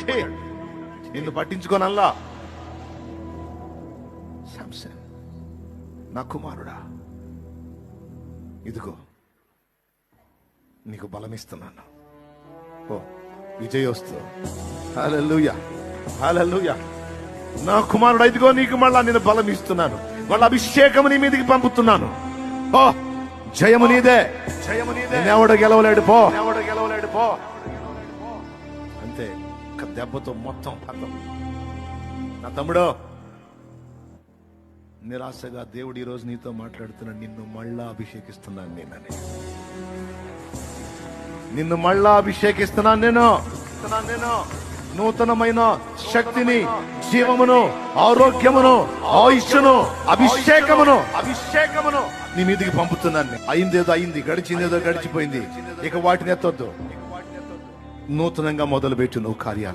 ఛీ, నిన్ను పట్టించుకోనల్లా. శాంసన్, నా కుమారుడా, ఇదిగో నీకు బలమిస్తున్నాను. ఓ విజయోస్తు. హల్లెలూయా, హల్లెలూయా. నా కుమారుడు, ఇదిగో నీకు మళ్ళా నేను బలం ఇస్తున్నాను. వాళ్ళ అభిషేకము నీ మీదకి పంపుతున్నాను. ఓ జయము నీదే, జయము నీదే. ఎవడు గెలవలేడు పో, ఎవడు గెలవలేడు పో. అంతే, ఒక దెబ్బతో మొత్తం పతం. నా తమ్ముడు, నిరాశగా దేవుడు ఈ రోజు నీతో మాట్లాడుతున్నాడు. నిన్ను మళ్ళా అభిషేకిస్తున్నాను నేనని. నిన్ను మళ్ళా అభిషేకిస్తున్నాను నేను. నూతనమైన శక్తిని, జీవమును, ఆరోగ్యమును, ఆయుష్ను, అభిషేకమును నీ మీదికి పంపుతున్నాను. అయిందేదో అయింది, గడిచిందేదో గడిచిపోయింది. ఇక వాటిని ఎత్తొద్దు. నూతనంగా మొదలుపెట్టు నువ్వు కార్యాలు.